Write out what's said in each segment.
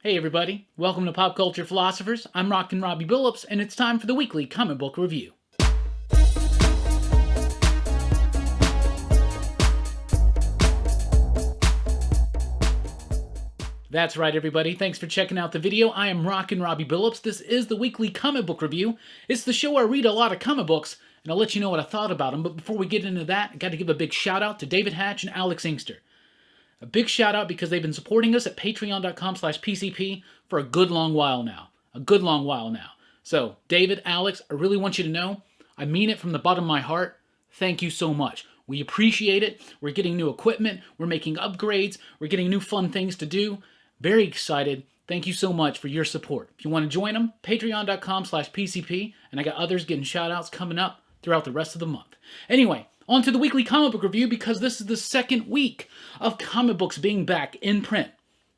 Hey everybody, welcome to Pop Culture Philosophers. I'm Rockin' Robbie Billups, and it's time for the weekly comic book review. That's right everybody, thanks for checking out the video. I am Rockin' Robbie Billups. This is the weekly comic book review. It's the show where I read a lot of comic books, and I'll let you know what I thought about them. But before we get into that, I got to give a big shout out to David Hatch and Alex Inkster. A big shout out because they've been supporting us at patreon.com/PCP for a good long while now. So, David, Alex, I really want you to know, I mean it from the bottom of my heart. Thank you so much. We appreciate it. We're getting new equipment. We're making upgrades. We're getting new fun things to do. Very excited. Thank you so much for your support. If you want to join them, patreon.com/PCP, and I got others getting shout outs coming up throughout the rest of the month. Anyway, on to the weekly comic book review because this is the second week of comic books being back in print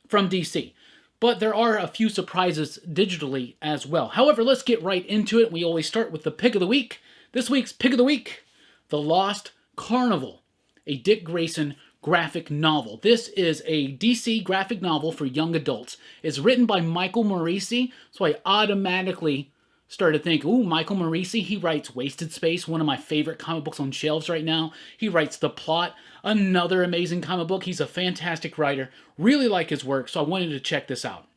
from DC. But there are a few surprises digitally as well. However, let's get right into it. We always start with the pick of the week. This week's pick of the week, The Lost Carnival, a Dick Grayson graphic novel. This is a DC graphic novel for young adults. It's written by Michael Morisi, so I automatically started to think, ooh, Michael Morisi, he writes Wasted Space, one of my favorite comic books on shelves right now. He writes The Plot, another amazing comic book. He's a fantastic writer. Really like his work, so I wanted to check this out.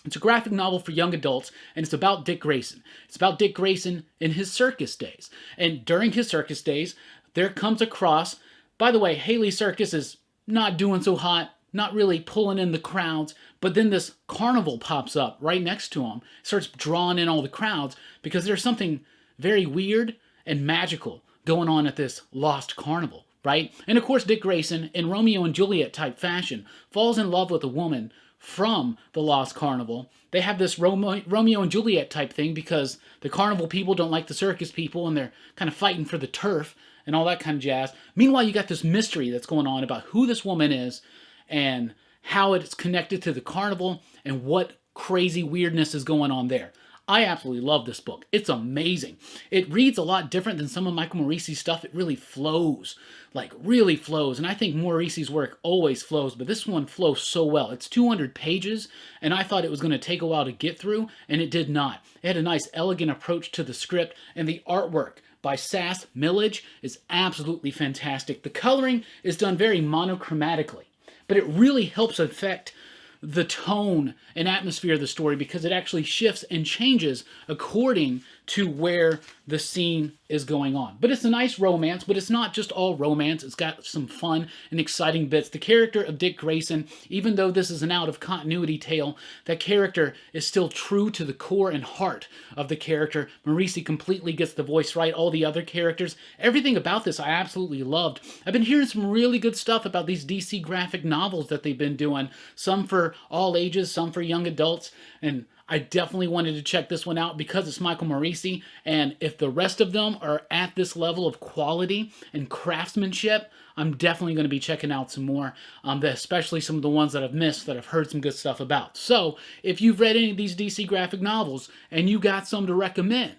It's a graphic novel for young adults, and it's about Dick Grayson. It's about Dick Grayson in his circus days. And during his circus days, there comes across, by the way, Haley Circus is not doing so hot, not really pulling in the crowds, but then this carnival pops up right next to him, starts drawing in all the crowds because there's something very weird and magical going on at this Lost Carnival, right? And of course, Dick Grayson, in Romeo and Juliet type fashion, falls in love with a woman from the Lost Carnival. They have this Romeo and Juliet type thing because the carnival people don't like the circus people and they're kind of fighting for the turf and all that kind of jazz. Meanwhile, you got this mystery that's going on about who this woman is and how it's connected to the carnival and what crazy weirdness is going on there. I absolutely love this book. It's amazing. It reads a lot different than some of Michael Morisi's stuff. It really flows, like really flows. And I think Morisi's work always flows, but this one flows so well. It's 200 pages, and I thought it was going to take a while to get through, and it did not. It had a nice, elegant approach to the script, and the artwork by Sass Millage is absolutely fantastic. The coloring is done very monochromatically, but it really helps affect the tone and atmosphere of the story because it actually shifts and changes according to where the scene is going on. But it's a nice romance, but it's not just all romance. It's got some fun and exciting bits. The character of Dick Grayson, even though this is an out-of-continuity tale, that character is still true to the core and heart of the character. Morisi completely gets the voice right. All the other characters, everything about this I absolutely loved. I've been hearing some really good stuff about these DC graphic novels that they've been doing. Some for all ages, some for young adults, and I definitely wanted to check this one out because it's Michael Morisi, and if the rest of them are at this level of quality and craftsmanship, I'm definitely going to be checking out some more, especially some of the ones that I've missed that I've heard some good stuff about. So, if you've read any of these DC graphic novels and you got some to recommend,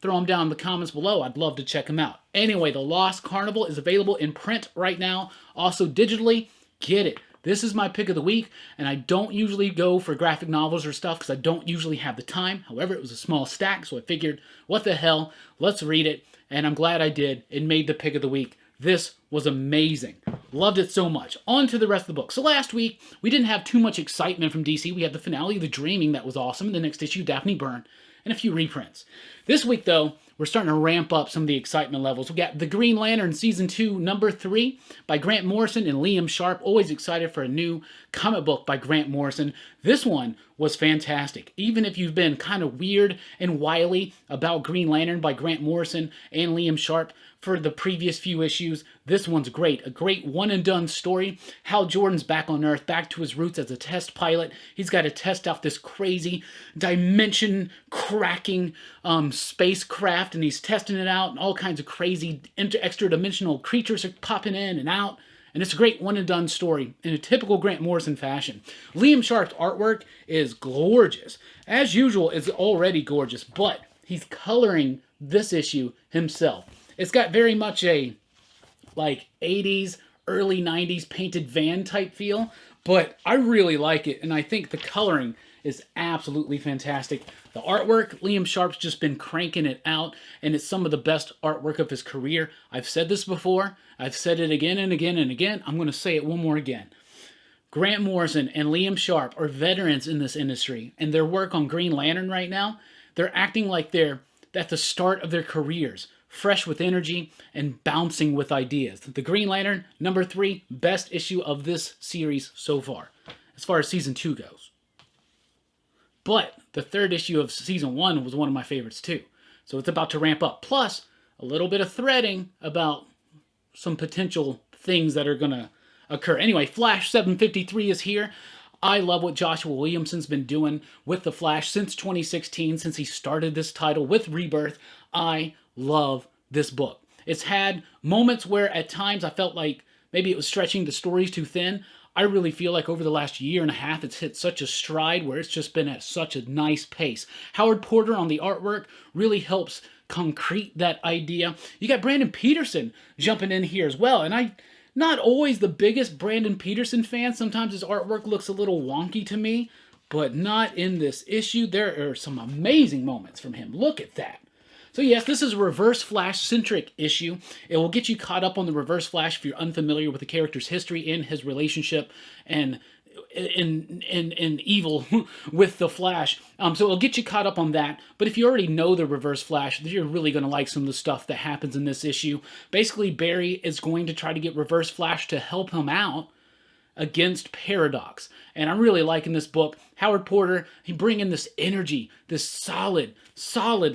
throw them down in the comments below. I'd love to check them out. Anyway, The Lost Carnival is available in print right now, also digitally. Get it. This is my pick of the week, and I don't usually go for graphic novels or stuff because I don't usually have the time. However, it was a small stack, so I figured, what the hell, let's read it, and I'm glad I did. It made the pick of the week. This was amazing. Loved it so much. On to the rest of the book. So last week, we didn't have too much excitement from DC. We had the finale of The Dreaming that was awesome, the next issue, Daphne Byrne, and a few reprints. This week, though, we're starting to ramp up some of the excitement levels. We got The Green Lantern Season 2, Number 3 by Grant Morrison and Liam Sharp. Always excited for a new comic book by Grant Morrison. This one was fantastic. Even if you've been kind of weird and wily about Green Lantern by Grant Morrison and Liam Sharp for the previous few issues, this one's great. A great one-and-done story. Hal Jordan's back on Earth, back to his roots as a test pilot. He's got to test out this crazy dimension-cracking spacecraft, and he's testing it out, and all kinds of crazy extra-dimensional creatures are popping in and out. And it's a great one-and-done story in a typical Grant Morrison fashion. Liam Sharp's artwork is gorgeous. As usual, it's already gorgeous, but he's coloring this issue himself. It's got very much a, like, 80s, early 90s painted van type feel, But I really like it, and I think the coloring is absolutely fantastic. The artwork, Liam Sharp's just been cranking it out, and it's some of the best artwork of his career. I've said this before. I've said it again and again and again. I'm going to say it one more again. Grant Morrison and Liam Sharp are veterans in this industry, and their work on Green Lantern right now, they're acting like they're at the start of their careers, fresh with energy and bouncing with ideas. The Green Lantern, number 3, best issue of this series so far, as far as season 2 goes. But the 3rd issue of season 1 was one of my favorites too. So it's about to ramp up. Plus, a little bit of threading about some potential things that are going to occur. Anyway, Flash 753 is here. I love what Joshua Williamson's been doing with the Flash since 2016, since he started this title with Rebirth. I love this book. It's had moments where at times I felt like maybe it was stretching the stories too thin. I really feel like over the last year and a half, it's hit such a stride where it's just been at such a nice pace. Howard Porter on the artwork really helps concrete that idea. You got Brandon Peterson jumping in here as well, and I'm not always the biggest Brandon Peterson fan. Sometimes his artwork looks a little wonky to me, but not in this issue. There are some amazing moments from him. Look at that. So yes, this is a Reverse Flash-centric issue. It will get you caught up on the Reverse Flash if you're unfamiliar with the character's history and his relationship and in evil with the Flash. So it'll get you caught up on that. But if you already know the Reverse Flash, you're really going to like some of the stuff that happens in this issue. Basically, Barry is going to try to get Reverse Flash to help him out against Paradox. And I'm really liking this book. Howard Porter, he bring in this energy, this solid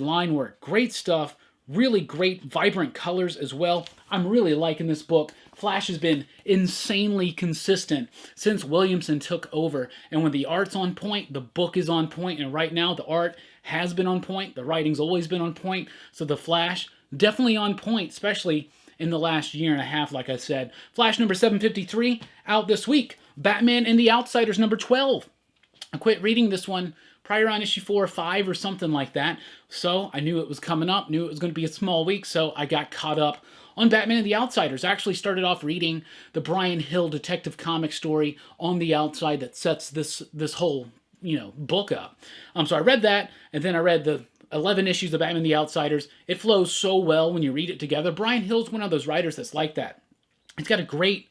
line work. Great stuff. Really great, vibrant colors as well. I'm really liking this book. Flash has been insanely consistent since Williamson took over. And when the art's on point, the book is on point. And right now, the art has been on point. The writing's always been on point. So the Flash, definitely on point, especially in the last year and a half, like I said. Flash number 753, out this week. Batman and the Outsiders number 12. I quit reading this one probably around issue 4 or 5 or something like that. So I knew it was coming up, knew it was going to be a small week, so I got caught up on Batman and the Outsiders. I actually started off reading the Brian Hill Detective Comic story on the outside that sets this whole, book up. So I read that, and then I read the 11 issues of Batman and the Outsiders. It flows so well when you read it together. Brian Hill's one of those writers that's like that. He's got a great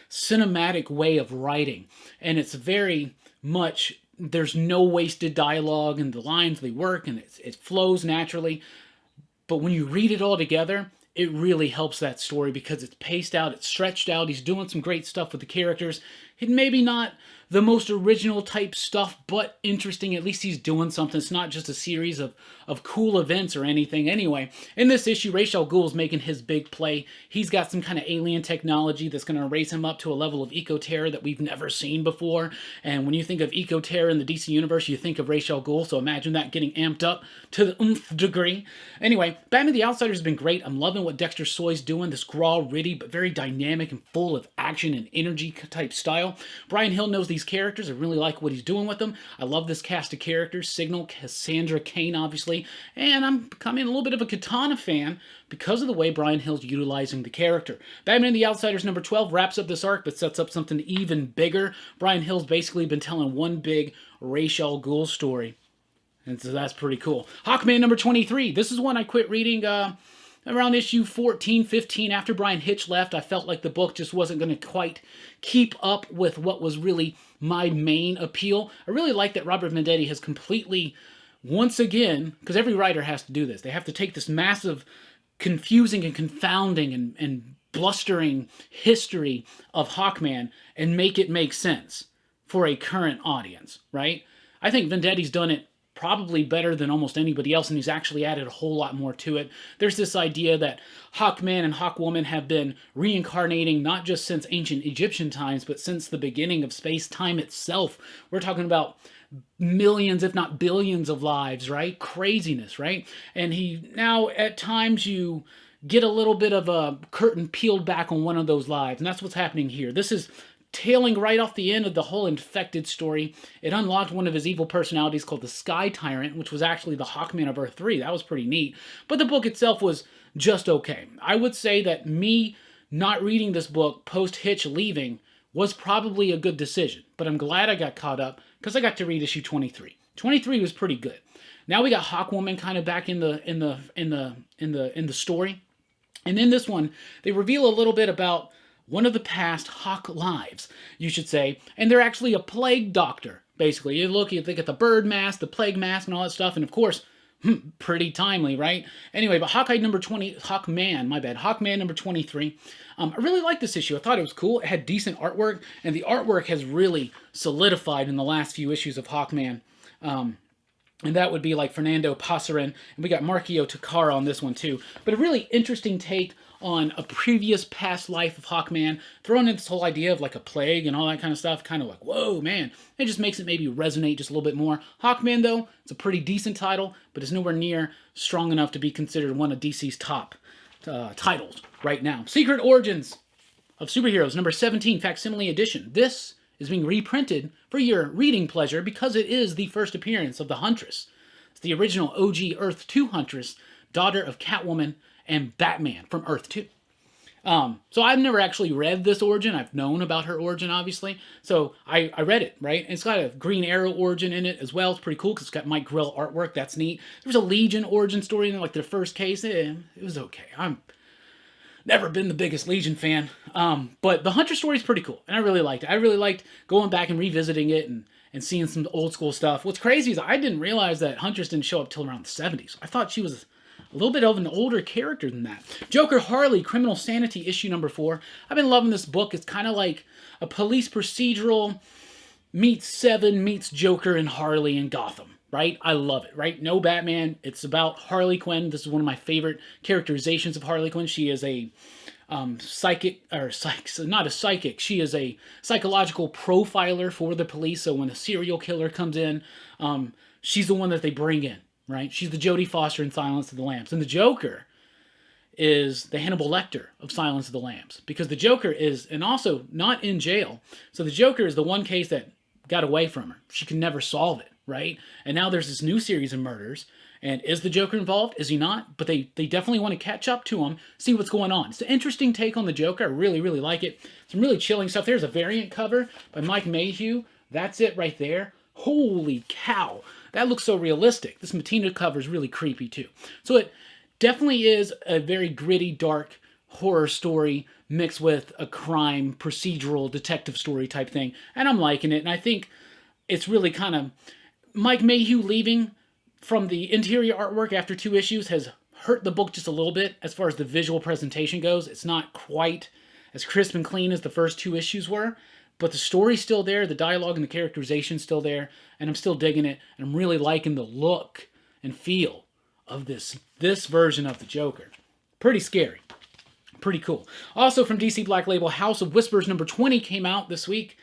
cinematic way of writing, and it's very much, there's no wasted dialogue, and the lines, they work, and it flows naturally. But when you read it all together, it really helps that story because it's paced out, it's stretched out, he's doing some great stuff with the characters. It maybe not the most original type stuff, but interesting. At least he's doing something. It's not just a series of cool events or anything. Anyway, in this issue, Ra's al Ghul's making his big play. He's got some kind of alien technology that's going to raise him up to a level of eco-terror that we've never seen before. And when you think of eco-terror in the DC Universe, you think of Ra's al Ghul, so imagine that getting amped up to the oomph degree. Anyway, Batman the Outsiders has been great. I'm loving what Dexter Soy's doing, this raw, gritty, but very dynamic and full of action and energy type style. Brian Hill knows these characters. I really like what he's doing with them. I love this cast of characters. Signal, Cassandra Cain, obviously. And I'm becoming a little bit of a Katana fan because of the way Brian Hill's utilizing the character. Batman and the Outsiders number 12 wraps up this arc, but sets up something even bigger. Brian Hill's basically been telling one big Ra's al Ghul story. And so that's pretty cool. Hawkman number 23. This is one I quit reading around issue 14, 15. After Brian Hitch left, I felt like the book just wasn't going to quite keep up with what was really my main appeal. I really like that Robert Venditti has completely, once again, because every writer has to do this, they have to take this massive, confusing and confounding and blustering history of Hawkman and make it make sense for a current audience, right? I think Venditti's done it probably better than almost anybody else, and he's actually added a whole lot more to it. There's this idea that Hawkman and Hawkwoman have been reincarnating not just since ancient Egyptian times, but since the beginning of space-time itself. We're talking about millions, if not billions of lives, right? Craziness, right? And now at times you get a little bit of a curtain peeled back on one of those lives, and that's what's happening here. This is tailing right off the end of the whole infected story. It unlocked one of his evil personalities called the Sky Tyrant, which was actually the Hawkman of Earth 3. That was pretty neat. But the book itself was just okay. I would say that me not reading this book post-Hitch leaving was probably a good decision. But I'm glad I got caught up because I got to read issue 23. 23 was pretty good. Now we got Hawkwoman kind of back in the story. And in this one, they reveal a little bit about one of the past Hawk lives, you should say. And they're actually a plague doctor, basically. You think at the bird mask, the plague mask, and all that stuff. And of course, pretty timely, right? Anyway, but Hawkman number 23. I really liked this issue. I thought it was cool. It had decent artwork, and the artwork has really solidified in the last few issues of Hawkman. And that would be like Fernando Passarin, and we got Marcio Takara on this one too. But a really interesting take on a previous past life of Hawkman, throwing in this whole idea of like a plague and all that kind of stuff, kind of like, whoa, man. It just makes it maybe resonate just a little bit more. Hawkman, though, it's a pretty decent title, but it's nowhere near strong enough to be considered one of DC's top titles right now. Secret Origins of Superheroes, number 17, Facsimile Edition. This is being reprinted for your reading pleasure because it is the first appearance of the Huntress. It's the original OG Earth 2 Huntress, daughter of Catwoman and Batman from Earth 2. So I've never actually read this origin. I've known about her origin, obviously. So I read it, right? And it's got a Green Arrow origin in it as well. It's pretty cool because it's got Mike Grell artwork. That's neat. There's a Legion origin story in like their first case. It was okay. I'm never been the biggest Legion fan. But the Hunter story is pretty cool. And I really liked it. I really liked going back and revisiting it and seeing some old school stuff. What's crazy is I didn't realize that Huntress didn't show up till around the 70s. I thought she was a little bit of an older character than that. Joker Harley, Criminal Sanity, issue number 4. I've been loving this book. It's kind of like a police procedural meets Seven meets Joker and Harley in Gotham, right? I love it, right? No Batman. It's about Harley Quinn. This is one of my favorite characterizations of Harley Quinn. She is a not a psychic. She is a psychological profiler for the police. So when a serial killer comes in, she's the one that they bring in. Right? She's the Jodie Foster in Silence of the Lambs. And the Joker is the Hannibal Lecter of Silence of the Lambs. Because the Joker is, and also not in jail. So the Joker is the one case that got away from her. She can never solve it, right? And now there's this new series of murders. And is the Joker involved? Is he not? But they definitely want to catch up to him, see what's going on. It's an interesting take on the Joker. I really, really like it. Some really chilling stuff. There's a variant cover by Mike Mayhew. That's it right there. Holy cow. That looks so realistic. This Matina cover is really creepy too. So it definitely is a very gritty, dark horror story mixed with a crime, procedural, detective story type thing. And I'm liking it. And I think it's really kind of... Mike Mayhew leaving from the interior artwork after 2 issues has hurt the book just a little bit as far as the visual presentation goes. It's not quite as crisp and clean as the first 2 issues were. But the story's still there, the dialogue and the characterization's still there, and I'm still digging it, and I'm really liking the look and feel of this version of the Joker. Pretty scary. Pretty cool. Also from DC Black Label, House of Whispers number 20 came out this week.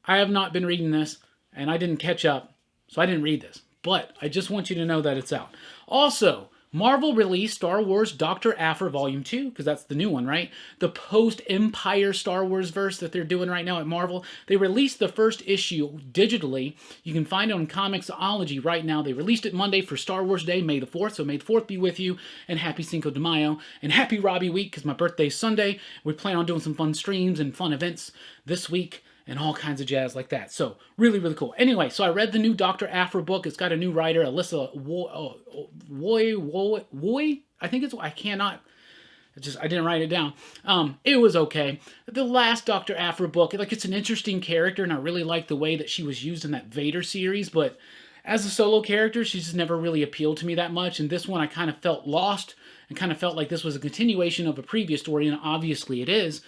I have not been reading this, and I didn't catch up, so I didn't read this. But I just want you to know that it's out. Also, Marvel released Star Wars Dr. Aphra Volume 2, because that's the new one, right? The post-Empire Star Wars verse that they're doing right now at Marvel. They released the first issue digitally. You can find it on Comixology right now. They released it Monday for Star Wars Day, May the 4th. So May the 4th be with you, and happy Cinco de Mayo, and happy Robbie Week, because my birthday's Sunday. We plan on doing some fun streams and fun events this week, and all kinds of jazz like that. So, really, really cool. Anyway, so I read the new Dr. Aphra book. It's got a new writer, Alyssa Woy. I think it's... I didn't write it down. It was okay. The last Dr. Aphra book, like, it's an interesting character, and I really like the way that she was used in that Vader series, but as a solo character, she's just never really appealed to me that much, and this one I kind of felt lost, and kind of felt like this was a continuation of a previous story, and obviously it is.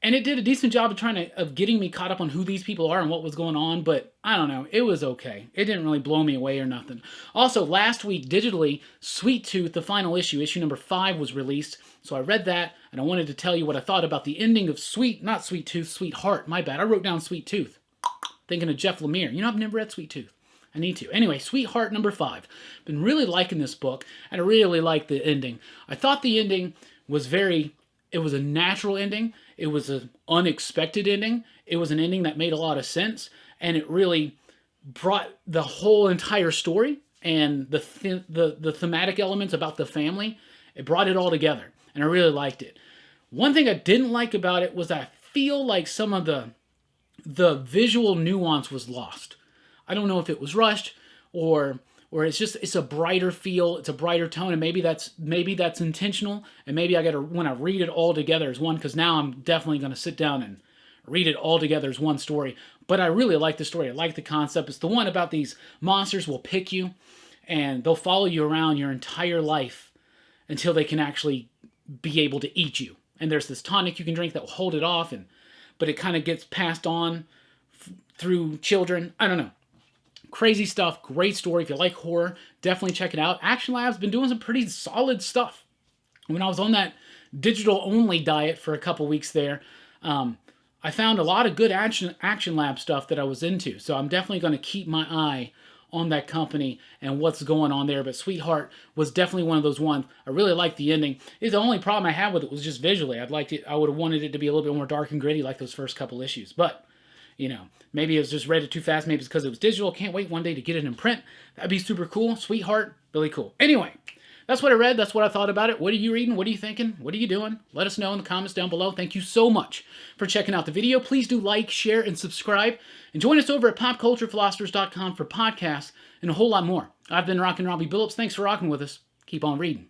And it did a decent job of getting me caught up on who these people are and what was going on, but I don't know, it was okay. It didn't really blow me away or nothing. Also, last week, digitally, Sweet Tooth, the final issue number 5 was released, so I read that, and I wanted to tell you what I thought about the ending of not Sweet Tooth, Sweetheart, my bad. I wrote down Sweet Tooth, thinking of Jeff Lemire. You know, I've never read Sweet Tooth. I need to. Anyway, Sweetheart number 5. Been really liking this book, and I really like the ending. I thought the ending was it was a natural ending. It was an unexpected ending. It was an ending that made a lot of sense, and it really brought the whole entire story and the thematic elements about the family. It brought it all together, and I really liked it. One thing I didn't like about it was I feel like some of the visual nuance was lost. I don't know if it was rushed or it's a brighter feel, it's a brighter tone, and maybe that's intentional, and maybe I got to, when I read it all together as one, because now I'm definitely going to sit down and read it all together as one story. But I really like the story. I like the concept. It's the one about these monsters will pick you, and they'll follow you around your entire life until they can actually be able to eat you. And there's this tonic you can drink that will hold it off, but it kind of gets passed on through children. I don't know. Crazy stuff. Great story. If you like horror, definitely check it out. Action Lab's been doing some pretty solid stuff. When I was on that digital-only diet for a couple weeks there, I found a lot of good Action Lab stuff that I was into. So I'm definitely going to keep my eye on that company and what's going on there. But Sweetheart was definitely one of those ones. I really liked the ending. The only problem I had with it was just visually. I would have wanted it to be a little bit more dark and gritty like those first couple issues. But maybe it was just read it too fast. Maybe it's because it was digital. Can't wait one day to get it in print. That'd be super cool. Sweetheart, really cool. Anyway, that's what I read. That's what I thought about it. What are you reading? What are you thinking? What are you doing? Let us know in the comments down below. Thank you so much for checking out the video. Please do like, share, and subscribe. And join us over at popculturephilosophers.com for podcasts and a whole lot more. I've been Rockin' Robbie Billups. Thanks for rocking with us. Keep on reading.